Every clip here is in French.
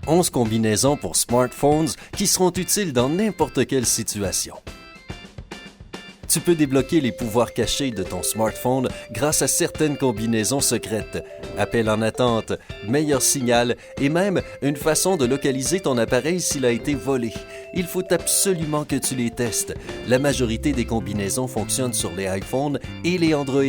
11 combinaisons pour smartphones qui seront utiles dans n'importe quelle situation. Tu peux débloquer les pouvoirs cachés de ton smartphone grâce à certaines combinaisons secrètes. Appel en attente, meilleur signal et même une façon de localiser ton appareil s'il a été volé. Il faut absolument que tu les testes. La majorité des combinaisons fonctionnent sur les iPhones et les Android.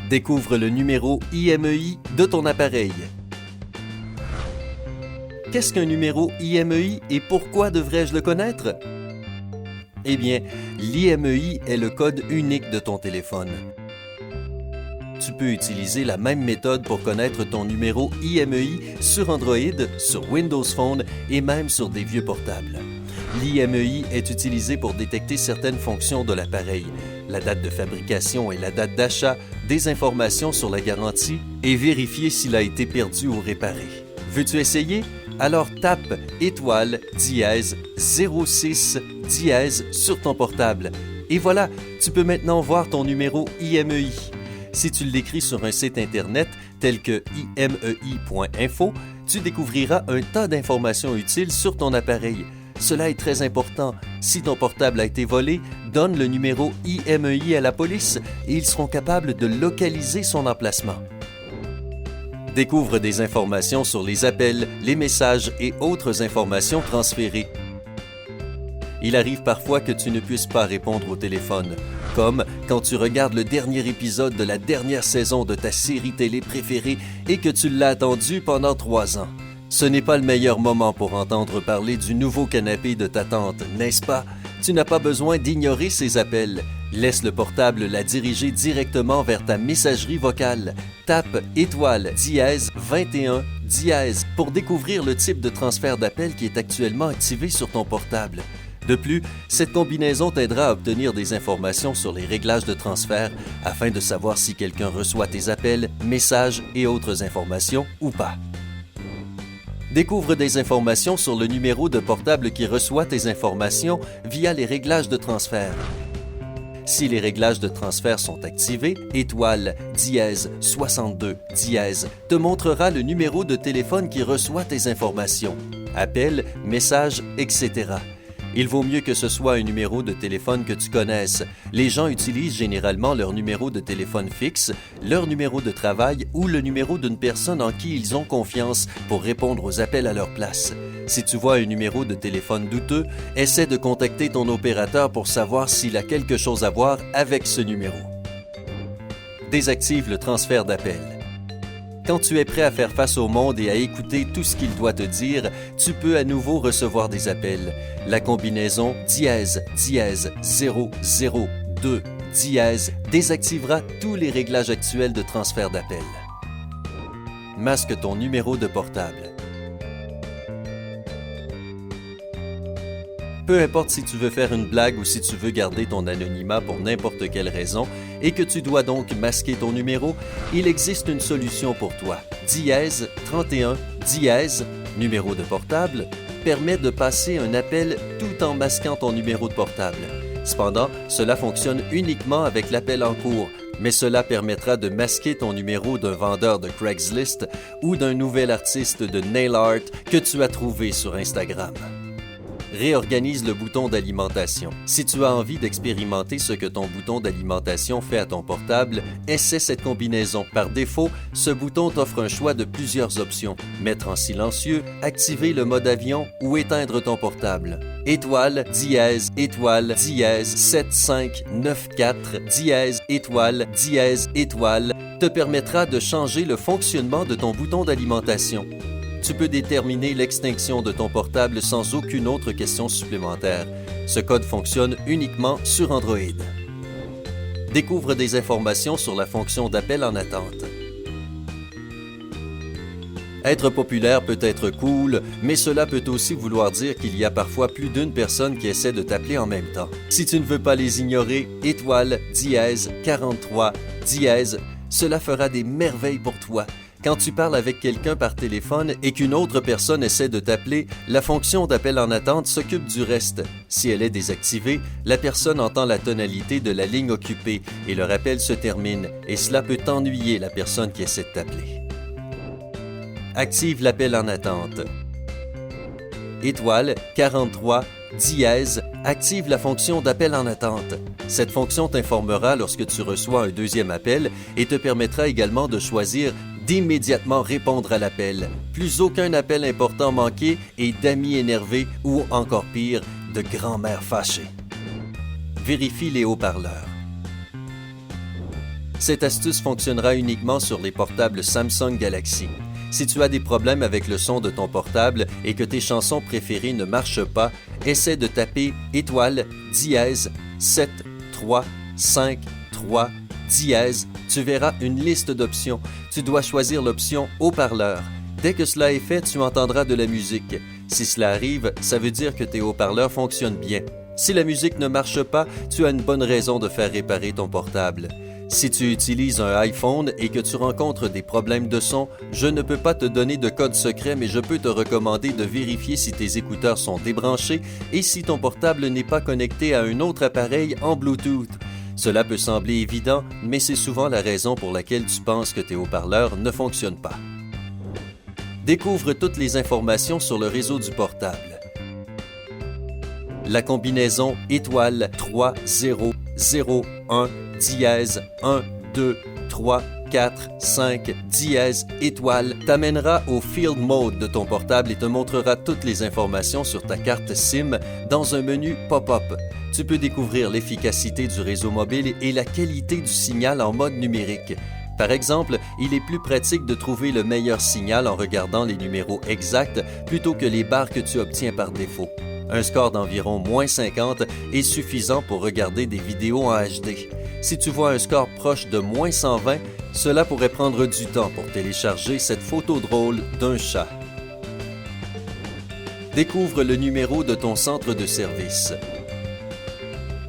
Découvre le numéro IMEI de ton appareil. Qu'est-ce qu'un numéro IMEI et pourquoi devrais-je le connaître? Eh bien, l'IMEI est le code unique de ton téléphone. Tu peux utiliser la même méthode pour connaître ton numéro IMEI sur Android, sur Windows Phone et même sur des vieux portables. L'IMEI est utilisé pour détecter certaines fonctions de l'appareil, la date de fabrication et la date d'achat, des informations sur la garantie et vérifier s'il a été perdu ou réparé. Veux-tu essayer? Alors tape étoile dièse 06 dièse sur ton portable. Et voilà, tu peux maintenant voir ton numéro IMEI. Si tu l'écris sur un site Internet tel que imei.info, tu découvriras un tas d'informations utiles sur ton appareil. Cela est très important. Si ton portable a été volé, donne le numéro IMEI à la police et ils seront capables de localiser son emplacement. Découvre des informations sur les appels, les messages et autres informations transférées. Il arrive parfois que tu ne puisses pas répondre au téléphone, comme quand tu regardes le dernier épisode de la dernière saison de ta série télé préférée et que tu l'as attendu pendant 3 ans. Ce n'est pas le meilleur moment pour entendre parler du nouveau canapé de ta tante, n'est-ce pas? Tu n'as pas besoin d'ignorer ces appels. Laisse le portable la diriger directement vers ta messagerie vocale. Tape étoile dièse 21 dièse pour découvrir le type de transfert d'appel qui est actuellement activé sur ton portable. De plus, cette combinaison t'aidera à obtenir des informations sur les réglages de transfert afin de savoir si quelqu'un reçoit tes appels, messages et autres informations ou pas. Découvre des informations sur le numéro de portable qui reçoit tes informations via les réglages de transfert. Si les réglages de transfert sont activés, étoile dièse 62 dièse te montrera le numéro de téléphone qui reçoit tes informations, appels, messages, etc. Il vaut mieux que ce soit un numéro de téléphone que tu connaisses. Les gens utilisent généralement leur numéro de téléphone fixe, leur numéro de travail ou le numéro d'une personne en qui ils ont confiance pour répondre aux appels à leur place. Si tu vois un numéro de téléphone douteux, essaie de contacter ton opérateur pour savoir s'il a quelque chose à voir avec ce numéro. Désactive le transfert d'appel. Quand tu es prêt à faire face au monde et à écouter tout ce qu'il doit te dire, tu peux à nouveau recevoir des appels. La combinaison dièse dièse 002 dièse désactivera tous les réglages actuels de transfert d'appel. Masque ton numéro de portable. Peu importe si tu veux faire une blague ou si tu veux garder ton anonymat pour n'importe quelle raison et que tu dois donc masquer ton numéro, il existe une solution pour toi. Dièse 31 dièse, numéro de portable, permet de passer un appel tout en masquant ton numéro de portable. Cependant, cela fonctionne uniquement avec l'appel en cours, mais cela permettra de masquer ton numéro d'un vendeur de Craigslist ou d'un nouvel artiste de nail art que tu as trouvé sur Instagram. Réorganise le bouton d'alimentation. Si tu as envie d'expérimenter ce que ton bouton d'alimentation fait à ton portable, essaie cette combinaison. Par défaut, ce bouton t'offre un choix de plusieurs options. Mettre en silencieux, activer le mode avion ou éteindre ton portable. Étoile, dièse, 7594, dièse, étoile, te permettra de changer le fonctionnement de ton bouton d'alimentation. Tu peux déterminer l'extinction de ton portable sans aucune autre question supplémentaire. Ce code fonctionne uniquement sur Android. Découvre des informations sur la fonction d'appel en attente. Être populaire peut être cool, mais cela peut aussi vouloir dire qu'il y a parfois plus d'une personne qui essaie de t'appeler en même temps. Si tu ne veux pas les ignorer, étoile dièse 43 dièse, cela fera des merveilles pour toi. Quand tu parles avec quelqu'un par téléphone et qu'une autre personne essaie de t'appeler, la fonction d'appel en attente s'occupe du reste. Si elle est désactivée, la personne entend la tonalité de la ligne occupée et le rappel se termine, et cela peut ennuyer la personne qui essaie de t'appeler. Active l'appel en attente. Étoile 43 dièse active la fonction d'appel en attente. Cette fonction t'informera lorsque tu reçois un deuxième appel et te permettra également de choisir d'immédiatement répondre à l'appel. Plus aucun appel important manqué et d'amis énervés ou encore pire, de grand-mère fâchée. Vérifie les haut-parleurs. Cette astuce fonctionnera uniquement sur les portables Samsung Galaxy. Si tu as des problèmes avec le son de ton portable et que tes chansons préférées ne marchent pas, essaie de taper étoile dièse 7 3 5 3 dièse. Tu verras une liste d'options. Tu dois choisir l'option haut-parleur. Dès que cela est fait, tu entendras de la musique. Si cela arrive, ça veut dire que tes haut-parleurs fonctionnent bien. Si la musique ne marche pas, tu as une bonne raison de faire réparer ton portable. Si tu utilises un iPhone et que tu rencontres des problèmes de son, je ne peux pas te donner de code secret, mais je peux te recommander de vérifier si tes écouteurs sont débranchés et si ton portable n'est pas connecté à un autre appareil en Bluetooth. Cela peut sembler évident, mais c'est souvent la raison pour laquelle tu penses que tes haut-parleurs ne fonctionnent pas. Découvre toutes les informations sur le réseau du portable. La combinaison étoile 3 0 0 1 dièse 1 2 3 4 5 dièse étoile t'amènera au Field Mode de ton portable et te montrera toutes les informations sur ta carte SIM dans un menu pop-up. Tu peux découvrir l'efficacité du réseau mobile et la qualité du signal en mode numérique. Par exemple, il est plus pratique de trouver le meilleur signal en regardant les numéros exacts plutôt que les barres que tu obtiens par défaut. Un score d'environ -50 est suffisant pour regarder des vidéos en HD. Si tu vois un score proche de -120, cela pourrait prendre du temps pour télécharger cette photo drôle d'un chat. Découvre le numéro de ton centre de service.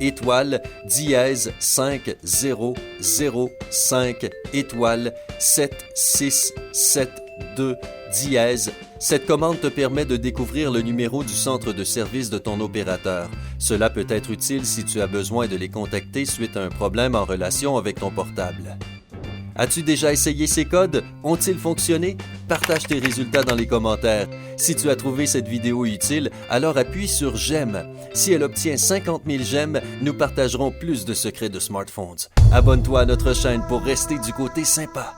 Étoile dièse 5 0 0 5 étoile 7 6 7 2 dièse. Cette commande te permet de découvrir le numéro du centre de service de ton opérateur. Cela peut être utile si tu as besoin de les contacter suite à un problème en relation avec ton portable. As-tu déjà essayé ces codes? Ont-ils fonctionné? Partage tes résultats dans les commentaires. Si tu as trouvé cette vidéo utile, alors appuie sur j'aime. Si elle obtient 50 000 j'aime, nous partagerons plus de secrets de smartphones. Abonne-toi à notre chaîne pour rester du côté sympa.